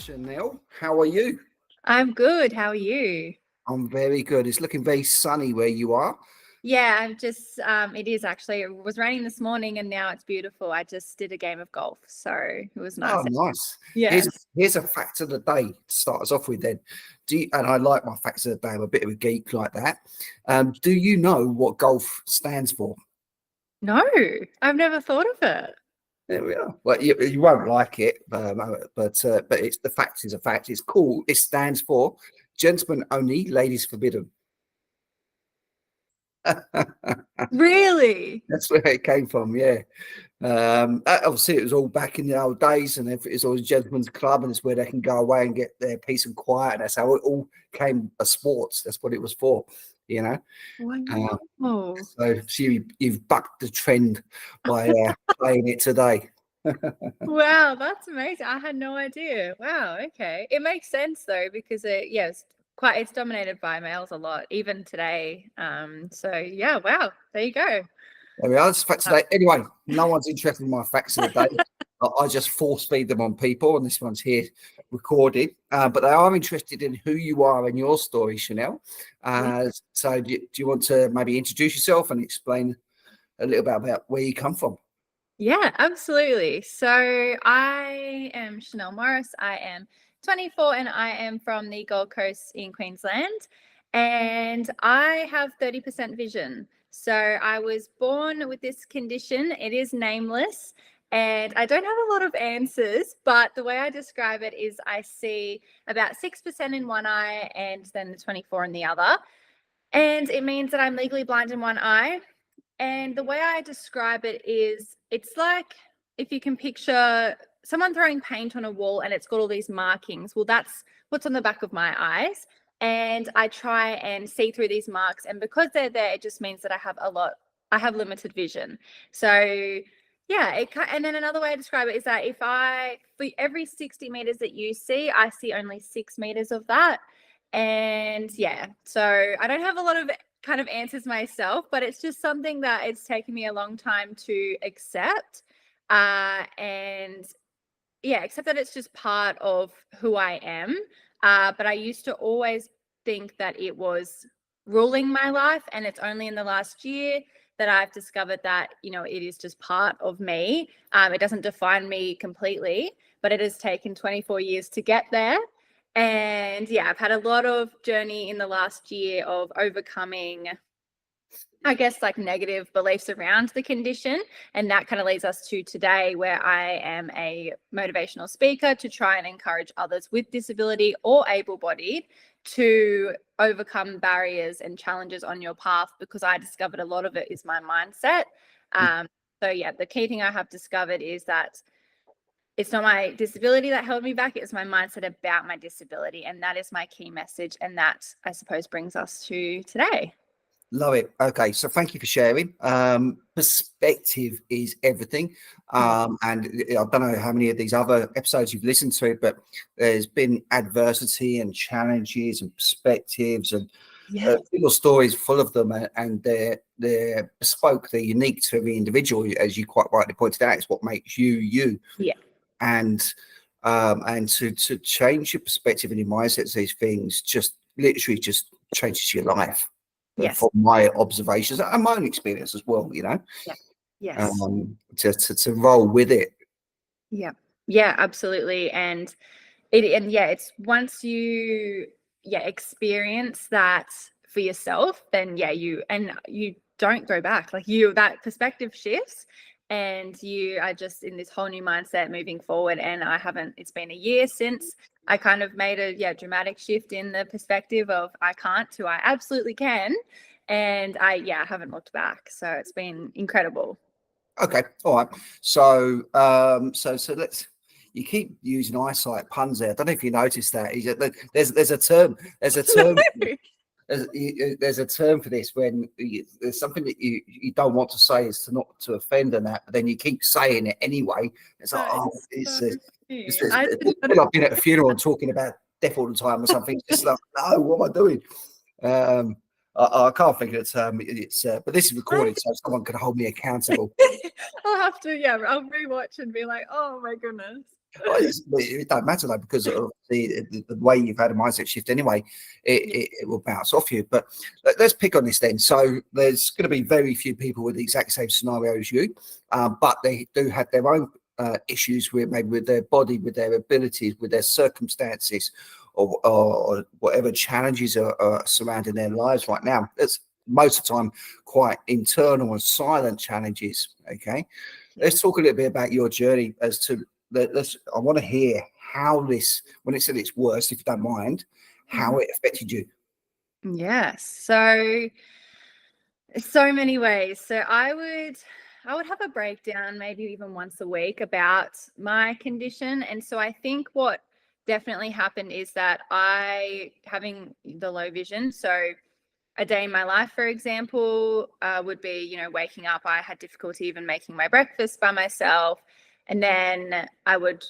Chanelle. How are you? I'm good. How are you? I'm very good. It's looking very sunny where you are. Yeah, I'm just, it is actually. It was raining this morning and now it's beautiful. I just did a game of golf, so it was nice. Oh, nice. Here's Yes. here's a fact of the day to start us off with then. And I like my facts of the day. I'm a bit of a geek like that. Do you know what golf stands for? No, I've never thought of it. There we are. Well, you won't like it, but it's the fact is a fact. It's cool. It stands for gentlemen only, ladies forbidden. Really? That's where it came from, yeah. Obviously, it was all back in the old days, and it's always a gentleman's club, and it's where they can go away and get their peace and quiet. And that's how it all came a sports. That's what it was for, you know. Wow. So you've bucked the trend by playing it today. Wow, that's amazing. I had no idea. Wow, okay. It makes sense though, because it's dominated by males a lot, even today. So yeah, wow, there you go. There we are. That's fact today. Anyway, no one's interested in my facts of the day. I just force feed them on people, and this one's here recorded. But they are interested in who you are and your story, Chanelle. So do you want to maybe introduce yourself and explain a little bit about where you come from? Yeah, absolutely. So I am Chanelle Morris. I am 24 and I am from the Gold Coast in Queensland. And I have 30% vision. So I was born with this condition. It is nameless. And I don't have a lot of answers, but the way I describe it is I see about 6% in one eye and then the 24 in the other. And it means that I'm legally blind in one eye. And the way I describe it is it's like if you can picture someone throwing paint on a wall and it's got all these markings. Well, that's what's on the back of my eyes. And I try and see through these marks. And because they're there, it just means that I have limited vision. So yeah, and then another way to describe it is that for every 60 meters that you see, I see only 6 meters of that. And yeah, so I don't have a lot of kind of answers myself, but it's just something that it's taken me a long time to accept. And yeah, accept that it's just part of who I am. But I used to always think that it was ruling my life. And it's only in the last year that I've discovered that, it is just part of me. It doesn't define me completely, but it has taken 24 years to get there. And yeah, I've had a lot of journey in the last year of overcoming, I guess, like negative beliefs around the condition. And that kind of leads us to today, where I am a motivational speaker to try and encourage others with disability or able-bodied to overcome barriers and challenges on your path, because I discovered a lot of it is my mindset. So yeah, the key thing I have discovered is that it's not my disability that held me back. It's my mindset about my disability. And that is my key message. And that, I suppose, brings us to today. Love it. Okay, so thank you for sharing. Perspective is everything. And I don't know how many of these other episodes you've listened to, but there's been adversity and challenges and perspectives and little stories full of them, and they're bespoke, they're unique to every individual, as you quite rightly pointed out. It's what makes you you. Yeah. And to change your perspective and your mindset to these things just literally just changes your life. Yes. From my observations and my own experience as well, Yeah. Yes. To roll with it. Yeah, absolutely. And it's once you experience that for yourself, then you don't go back. Like that perspective shifts and you are just in this whole new mindset moving forward. And it's been a year since I kind of made a dramatic shift in the perspective of I can't to I absolutely can. And I haven't looked back. So it's been incredible. Okay. All right. So let's, you keep using eyesight puns there. I don't know if you noticed that. There's a term. There's a term. There's a term for this when there's something that you don't want to say is to not to offend and that, but then you keep saying it anyway. It's like, I've been at a funeral and talking about death all the time or something. It's like, no, what am I doing? I can't think of the term. But this is recorded, so someone can hold me accountable. I'll have to, I'll rewatch and be like, oh my goodness. Well, it don't matter though, because of the way you've had a mindset shift anyway, it will bounce off you. But let's pick on this then. So there's going to be very few people with the exact same scenario as you, but they do have their own issues with maybe with their body, with their abilities, with their circumstances, or whatever challenges are surrounding their lives right now. It's most of the time quite internal and silent challenges. Okay, let's talk a little bit about your journey as to I want to hear how this, when it's at its worst, if you don't mind, how it affected you. Yes. So many ways. So I would have a breakdown maybe even once a week about my condition. And so I think what definitely happened is that having the low vision, so a day in my life, for example, would be, waking up. I had difficulty even making my breakfast by myself. And then I would,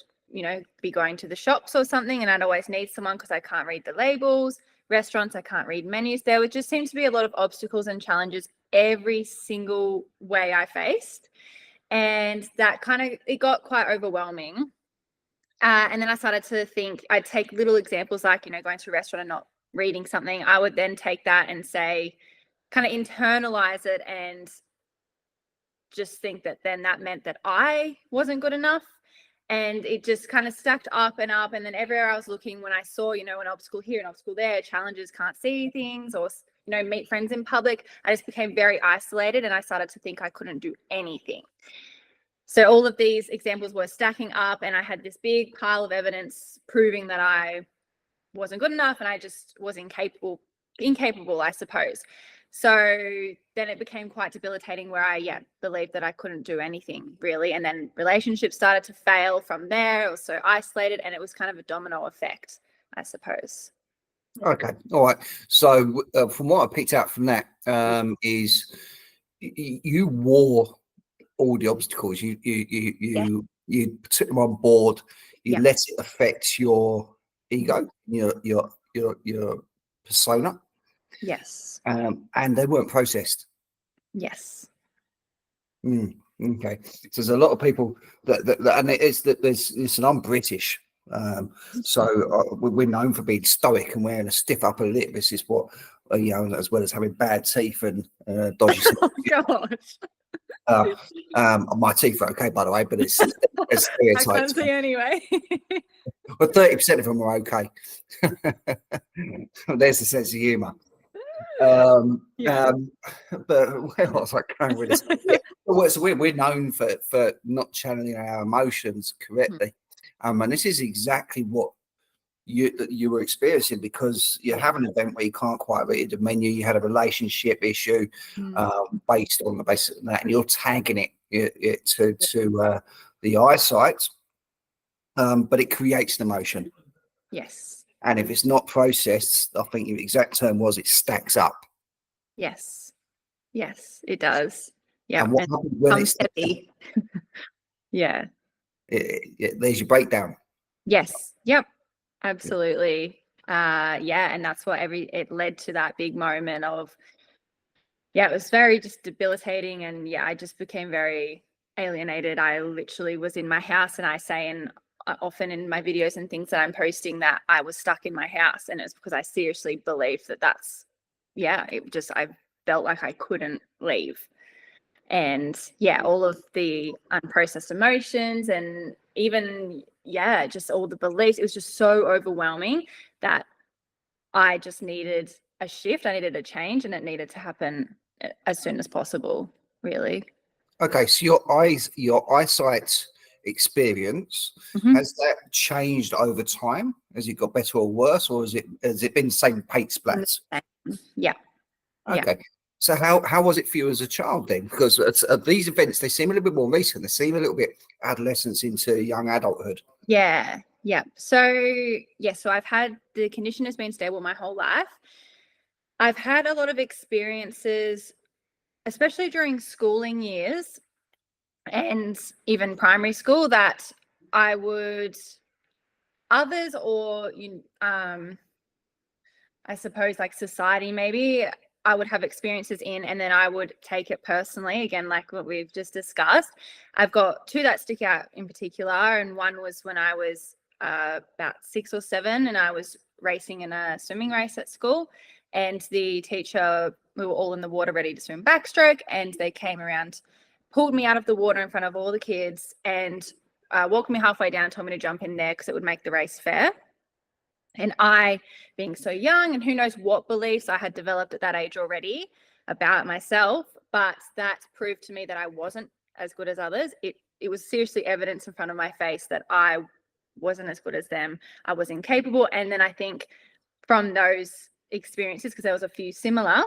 be going to the shops or something, and I'd always need someone because I can't read the labels. Restaurants, I can't read menus. There would just seem to be a lot of obstacles and challenges every single way I faced. And that it got quite overwhelming. And then I started to think, I'd take little examples like, going to a restaurant and not reading something. I would then take that and say, kind of internalize it and just think that then that meant that I wasn't good enough. And it just kind of stacked up and up. And then everywhere I was looking, when I saw, an obstacle here, an obstacle there, challenges, can't see things, or, meet friends in public, I just became very isolated, and I started to think I couldn't do anything. So all of these examples were stacking up, and I had this big pile of evidence proving that I wasn't good enough, and I just was incapable, I suppose. So then it became quite debilitating, where I believed that I couldn't do anything really. And then relationships started to fail from there. I was so isolated, and it was kind of a domino effect, I suppose. Okay. All right. So from what I picked out from that is you wore all the obstacles. You took them on board. You let it affect your ego, your persona. Yes. And they weren't processed. Yes. Okay. So there's a lot of people that and it's that listen, I'm British. So we're known for being stoic and wearing a stiff upper lip. This is what, as well as having bad teeth and dodgy. Oh gosh. My teeth are okay, by the way, but it's I can't see anyway. Well, 30% of them are okay. There's the sense of humour. But where else I going with this? So we're known for not channeling our emotions correctly, and this is exactly what you were experiencing, because you have an event where you can't quite read the menu. You had a relationship issue based on the basis of that, and you're tagging it to the eyesight, but it creates an emotion. Yes. And if it's not processed, I think the exact term was, it stacks up. Yes. Yes, it does. Yeah. And what happens when it's heavy? Yeah. There's your breakdown. Yes. Yep. Absolutely. And that's what it led to that big moment of, it was very just debilitating. And I just became very alienated. I literally was in my house, and I say, and often in my videos and things that I'm posting, that I was stuck in my house, and it's because I seriously believed I felt like I couldn't leave. And all of the unprocessed emotions, and even just all the beliefs, it was just so overwhelming that I just needed a shift. I needed a change, and it needed to happen as soon as possible, really. Okay, so your eyesight experience, has that changed over time? Has it got better or worse, or has it been the same paint splats? Yeah. Okay. So how was it for you as a child then? Because these events, they seem a little bit more recent. They seem a little bit adolescence into young adulthood. Yeah. So I've had, the condition has been stable my whole life. I've had a lot of experiences, especially during schooling years and even primary school, that others, or I suppose like society maybe, I would have experiences in, and then I would take it personally, again, like what we've just discussed. I've got two that stick out in particular, and one was when I was about 6 or 7, and I was racing in a swimming race at school, and the teacher, we were all in the water ready to swim backstroke, and they came around, pulled me out of the water in front of all the kids, and walked me halfway down, told me to jump in there because it would make the race fair. And I, being so young, and who knows what beliefs I had developed at that age already about myself, but that proved to me that I wasn't as good as others. It was seriously evidence in front of my face that I wasn't as good as them. I was incapable. And then I think from those experiences, because there was a few similar,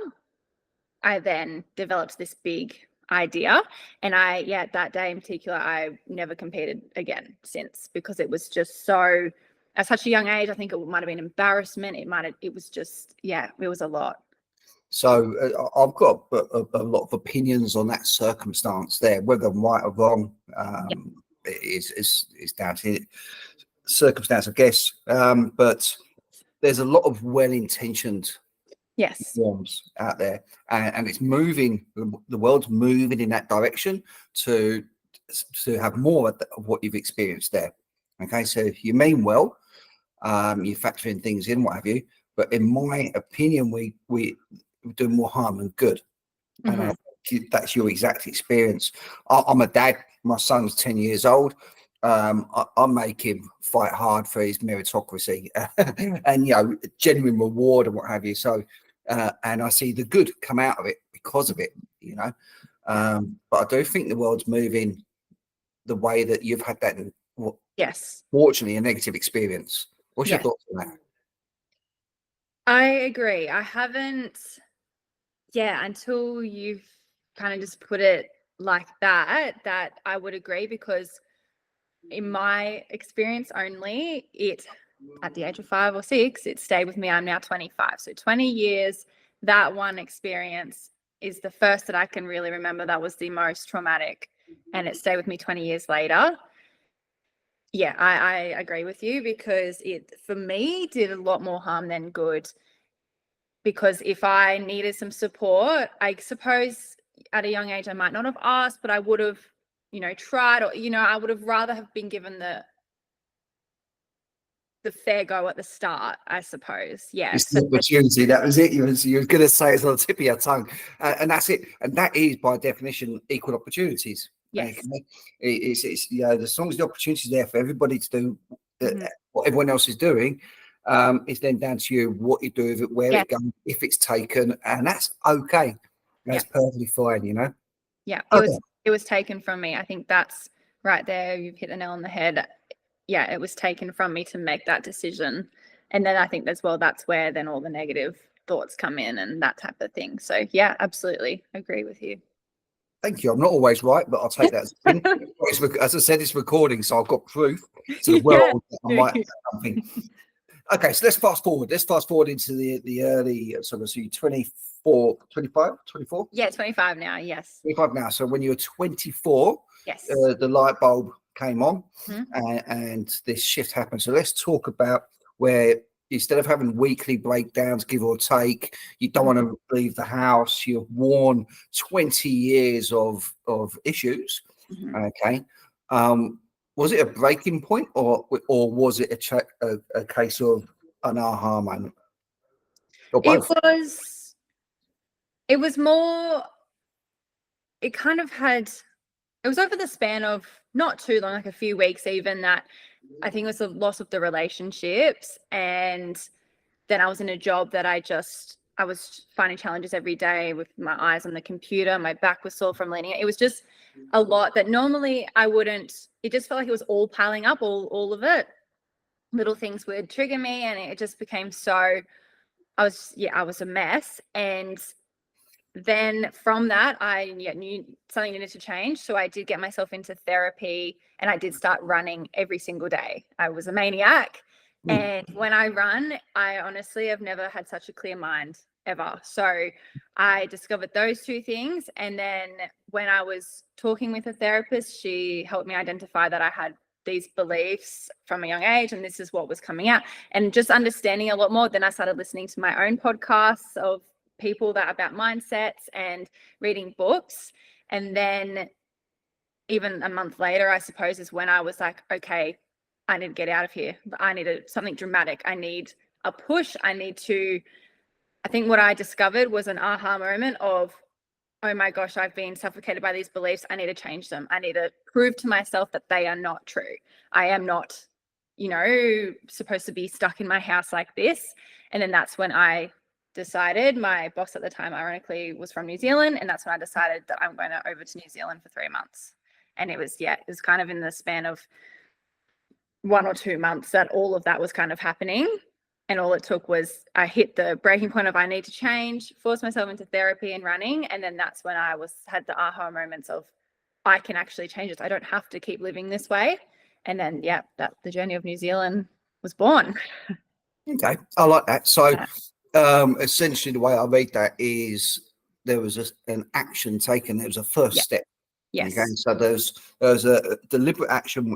I then developed this big idea. And that day in particular, I never competed again since, because it was just so, at such a young age, I think it might have been embarrassment. It was just, it was a lot. So I've got a lot of opinions on that circumstance there, whether I'm right or wrong. Is down to circumstance, I guess. But there's a lot of well-intentioned forms out there, and it's moving. The world's moving in that direction to have more of what you've experienced there. Okay, so you mean well, you factor in things in, what have you. But in my opinion, we do more harm than good. Mm-hmm. And that's your exact experience. I'm a dad. My son's 10 years old. I make him fight hard for his meritocracy and, genuine reward and what have you. So, and I see the good come out of it because of it, But I do think the world's moving the way that you've had that, fortunately, a negative experience. What's your thoughts on that? I agree. I haven't, until you've kind of just put it like that I would agree, because in my experience only, at the age of 5 or 6, it stayed with me. I'm now 25. So 20 years, that one experience is the first that I can really remember that was the most traumatic, and it stayed with me 20 years later. Yeah, I agree with you, because it, for me, did a lot more harm than good. Because if I needed some support, I suppose at a young age I might not have asked, but I would have, tried, or, I would have rather have been given the fair go at the start, I suppose. Yes. It's the opportunity. That was it. You were going to say it's on the tip of your tongue. And that's it. And that is, by definition, equal opportunities. Yes. Okay? It's as long as the opportunity is there for everybody to do what everyone else is doing, it's then down to you what you do with it, where it goes, if it's taken, and that's okay. That's perfectly fine, Yeah, it was taken from me. I think that's right there. You've hit the nail on the head. Yeah, it was taken from me to make that decision. And then I think as well, that's where then all the negative thoughts come in and that type of thing. So yeah, absolutely agree with you. Thank you. I'm not always right, but I'll take that as I said, it's recording, so I've got proof to the world that I might have something. Okay, so let's fast forward. Let's fast forward into the early, so 24, 25, 24? Yeah, 25 now, yes. 25 now. So when you were 24, the light bulb came on and this shift happened. So let's talk about where, instead of having weekly breakdowns, give or take, you don't want to leave the house, you've worn 20 years of issues. Okay. Was it a breaking point, or was it a case of an aha moment? Or both? It was more, it kind of had, it was over the span of not too long, like a few weeks even, that I think it was the loss of the relationships. And then I was in a job that I was finding challenges every day with my eyes on the computer. My back was sore from leaning. It was just a lot that normally I wouldn't, it just felt like it was all piling up, all of it. Little things would trigger me, and it just became so, I was a mess. And then from that, I knew something needed to change. So I did get myself into therapy, and I did start running every single day. I was a maniac. And when I run, I honestly have never had such a clear mind ever. So I discovered those two things. And then when I was talking with a therapist, she helped me identify that I had these beliefs from a young age, and this is what was coming out. And just understanding a lot more, then I started listening to my own podcasts of people that about mindsets and reading books. And then even a month later, I suppose, is when I was like, okay, I need to get out of here. I need something dramatic. I need a push. I think what I discovered was an aha moment of, oh my gosh, I've been suffocated by these beliefs. I need to change them. I need to prove to myself that they are not true. I am not, supposed to be stuck in my house like this. And then that's when I decided, my boss at the time, ironically, was from New Zealand. And that's when I decided that I'm going over to New Zealand for 3 months. And it was kind of in the span of 1 or 2 months that all of that was kind of happening. And all it took was I hit the breaking point of I need to change, force myself into therapy and running. And then that's when I had the aha moments of I can actually change it. I don't have to keep living this way. And then, the journey of New Zealand was born. Okay, I like that. So essentially the way I read that is there was an action taken. There was a first step. Yes. Okay, so there's a deliberate action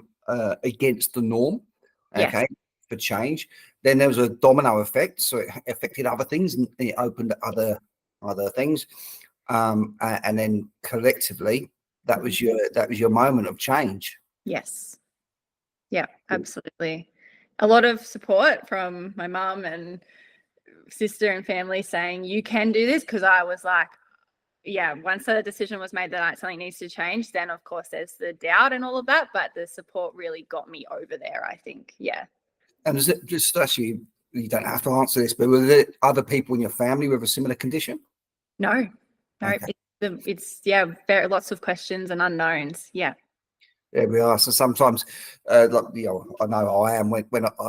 against the norm. Okay, for change. Then there was a domino effect, so it affected other things and it opened other things. And then collectively, that was your moment of change. Yes. Yeah, absolutely. A lot of support from my mum and sister and family saying, you can do this, because I was like, once the decision was made that something needs to change, then of course there's the doubt and all of that, but the support really got me over there, I think. Yeah. And is it just actually, you don't have to answer this, but were there other people in your family with a similar condition? No. Okay. It's very lots of questions and unknowns. Yeah. There we are. So sometimes, I know how I am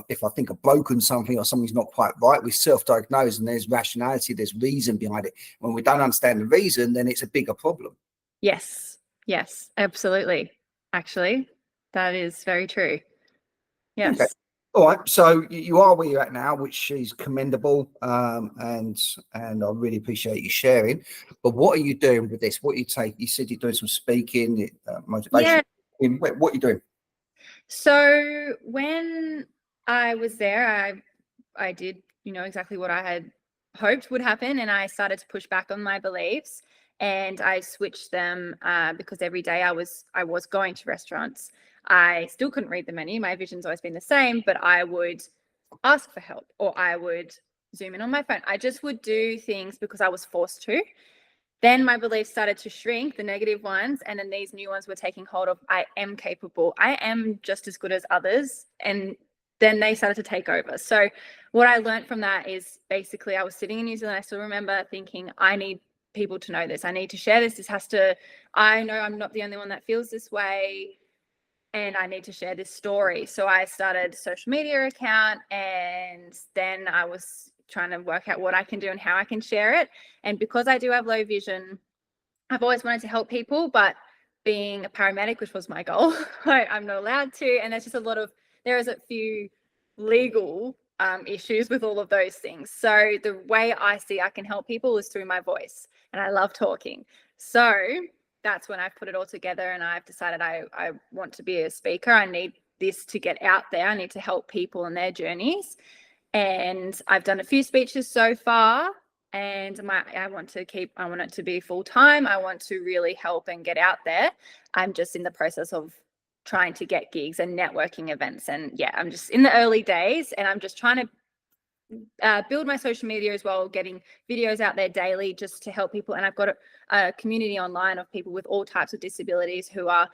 if I think I've broken something or something's not quite right, we self-diagnose and there's rationality, there's reason behind it. When we don't understand the reason, then it's a bigger problem. Yes, absolutely. Actually, that is very true. Yes. Okay. All right. So you are where you're at now, which is commendable, and I really appreciate you sharing. But what are you doing with this? What you said you're doing some speaking, motivation. Yeah. What are you doing? So when I was there, I did, exactly what I had hoped would happen. And I started to push back on my beliefs, and I switched them because every day I was going to restaurants. I still couldn't read the menu. My vision's always been the same, but I would ask for help, or I would zoom in on my phone. I just would do things because I was forced to. Then my beliefs started to shrink, the negative ones, and then these new ones were taking hold of, I am capable. I am just as good as others. And then they started to take over. So what I learned from that is basically I was sitting in New Zealand. I still remember thinking, I need people to know this. I need to share this. I know I'm not the only one that feels this way, and I need to share this story. So I started a social media account, and then I was trying to work out what I can do and how I can share it. And because I do have low vision, I've always wanted to help people, but being a paramedic, which was my goal, I'm not allowed to. And there's just there is a few legal issues with all of those things. So the way I see I can help people is through my voice, and I love talking. So that's when I've put it all together, and I've decided I want to be a speaker. I need this to get out there. I need to help people in their journeys. And I've done a few speeches so far, and I want it to be full time. I want to really help and get out there. I'm just in the process of trying to get gigs and networking events. And I'm just in the early days, and I'm just trying to build my social media as well, getting videos out there daily just to help people. And I've got a community online of people with all types of disabilities who are,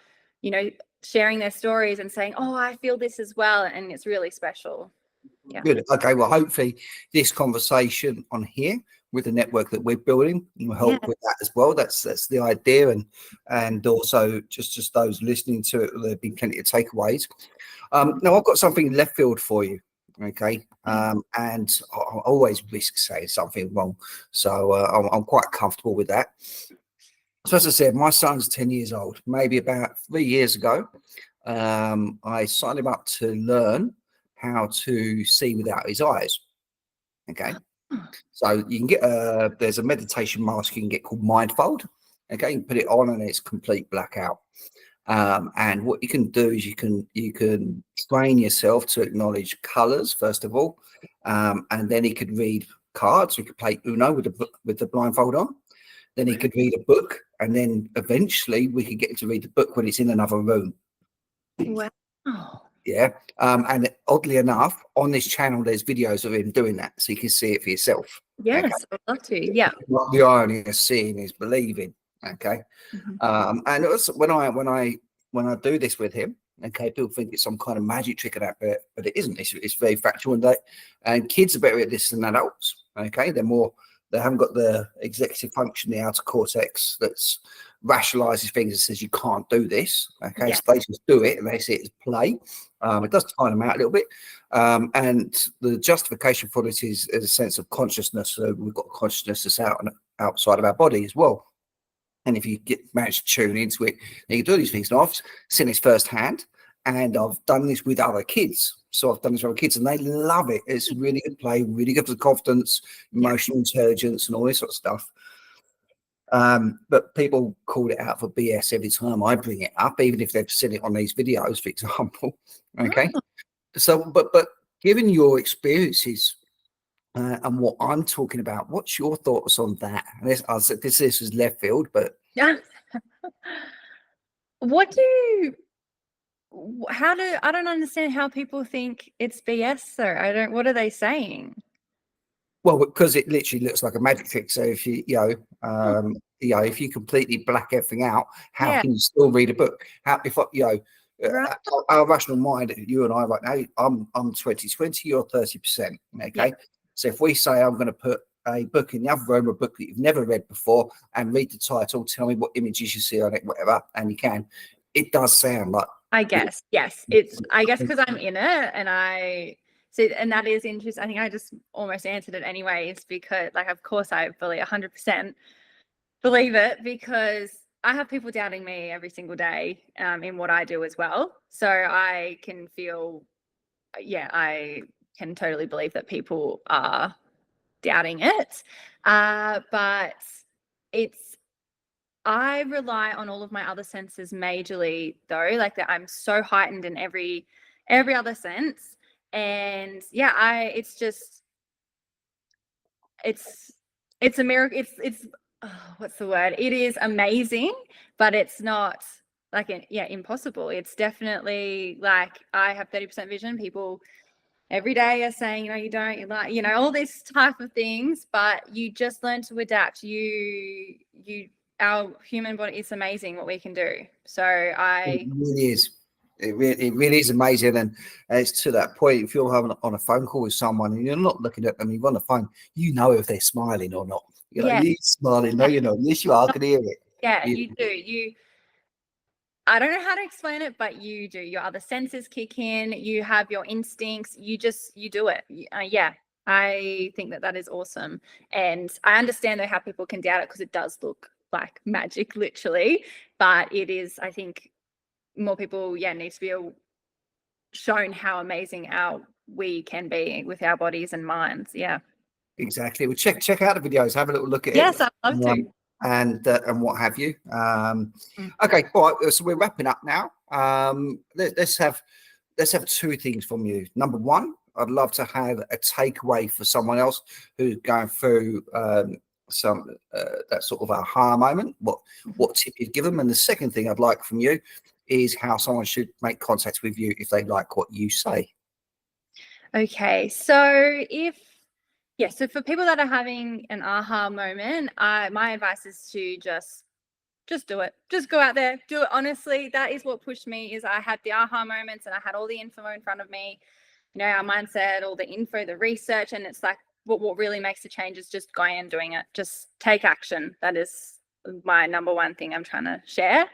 sharing their stories and saying, oh, I feel this as well. And it's really special. Yeah. Good. Okay. Well, hopefully this conversation on here with the network that we're building will help with that as well. That's the idea. And also just those listening to it, there'll be plenty of takeaways. Now I've got something left field for you. Okay. And I always risk saying something wrong. So I'm quite comfortable with that. So as I said, my son's 10 years old. Maybe about 3 years ago, I signed him up to learn how to see without his eyes. Okay. So you can get there's a meditation mask you can get called Mindfold. Okay, you can put it on and it's complete blackout. And what you can do is you can train yourself to acknowledge colors first of all, and then he could read cards. We could play Uno with the blindfold on. Then he could read a book, and then eventually we could get him to read the book when it's in another room. Wow. Yeah. And oddly enough, on this channel, there's videos of him doing that, so you can see it for yourself. Yes, Okay? I'd love to. Yeah. What the irony of seeing is believing. Okay. And it was when I do this with him, okay, people think it's some kind of magic trick of that, but it isn't. It's very factual, and kids are better at this than adults. Okay, they haven't got the executive function, the outer cortex that's rationalizes things and says you can't do this. Okay, so they just do it and they see it as play. It does tire them out a little bit, and the justification for this is a sense of consciousness. So we've got consciousness that's outside of our body as well. And if you manage to tune into it, you can do these things. And I've seen this firsthand, and I've done this with other kids. So I've done this with other kids, and they love it. It's really good play, really good for the confidence, emotional intelligence, and all this sort of stuff. But people call it out for BS every time I bring it up, even if they've seen it on these videos, for example. Okay. So, but given your experiences and what I'm talking about, what's your thoughts on that? This is left field, but yeah. I don't understand how people think it's BS though. What are they saying? Well, because it literally looks like a magic trick. So if if you completely black everything out, how can you still read a book? Our rational mind, you and I right now, I'm 20/20, you're 30%. Okay. Yeah. So if we say I'm going to put a book in the other room, a book that you've never read before, and read the title, tell me what images you see on it, whatever, and you can. It does sound like. I guess, yes. I guess because I'm in it, and and that is interesting. I think I just almost answered it anyways, because of course I fully 100% believe it, because I have people doubting me every single day in what I do as well. So I can feel, I can totally believe that people are doubting it. But I rely on all of my other senses majorly though, that I'm so heightened in every other sense. And it's a miracle. What's the word? It is amazing, but it's not impossible. It's definitely I have 30% vision. People every day are saying, you don't, all these type of things, but you just learn to adapt. Our human body is amazing what we can do. So it really is. It really is amazing, and it's to that point. If you're having on a phone call with someone and you're not looking at them, you're on the phone, if they're smiling or not. You're smiling. No, you're not. Yes, you are. I can hear it. Yeah, you do. I don't know how to explain it, but you do. Your other senses kick in. You have your instincts. You do it. I think that is awesome, and I understand though how people can doubt it, because it does look like magic, literally. But it is, I think, more people need to be shown how amazing we can be with our bodies and minds. Exactly. Well, check out the videos, have a little look at it. Yes, I'd love to. And what have you. Okay, all right, so we're wrapping up now. Let's have two things from you. Number one, I'd love to have a takeaway for someone else who's going through some that sort of aha moment. What tip you'd give them? And the second thing I'd like from you is how someone should make contact with you if they like what you say. Okay, so so for people that are having an aha moment, my advice is to just do it. Just go out there, do it honestly. That is what pushed me. Is I had the aha moments and I had all the info in front of me, our mindset, all the info, the research, and it's what really makes the change is just going and doing it. Just take action. That is my number one thing I'm trying to share,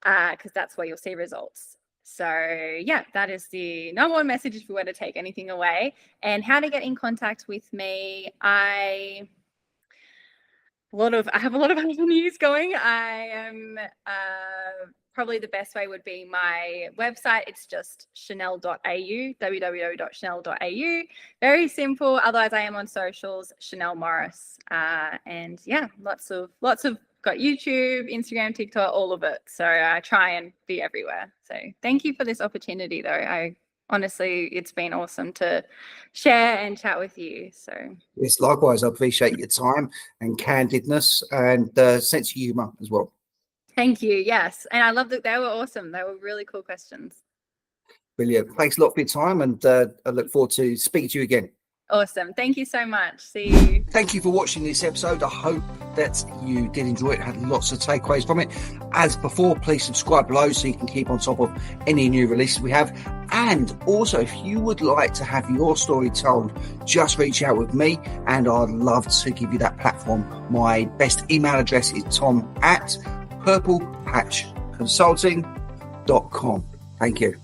because that's where you'll see results. So that is the number one message if we were to take anything away. And how to get in contact with me, I have a lot of avenues going. I am probably the best way would be my website. It's just chanelle.au, www.chanelle.au. Very simple. Otherwise, I am on socials, Chanelle Morris, and lots of got YouTube, Instagram, TikTok, all of it. So I try and be everywhere. So thank you for this opportunity, though. I honestly, it's been awesome to share and chat with you. So Yes, likewise. I appreciate your time and candidness and sense of humour as well. thank you. Yes. And I love that they were awesome. They were really cool questions. Brilliant. Thanks a lot for your time, and I look forward to speaking to you again. Awesome. Thank you so much. See you. Thank you for watching this episode. I hope that you did enjoy it, had lots of takeaways from it. As before, please subscribe below so you can keep on top of any new releases we have. And also, if you would like to have your story told, just reach out with me and I'd love to give you that platform. My best email address is tom@purplepatchconsulting.com. Thank you.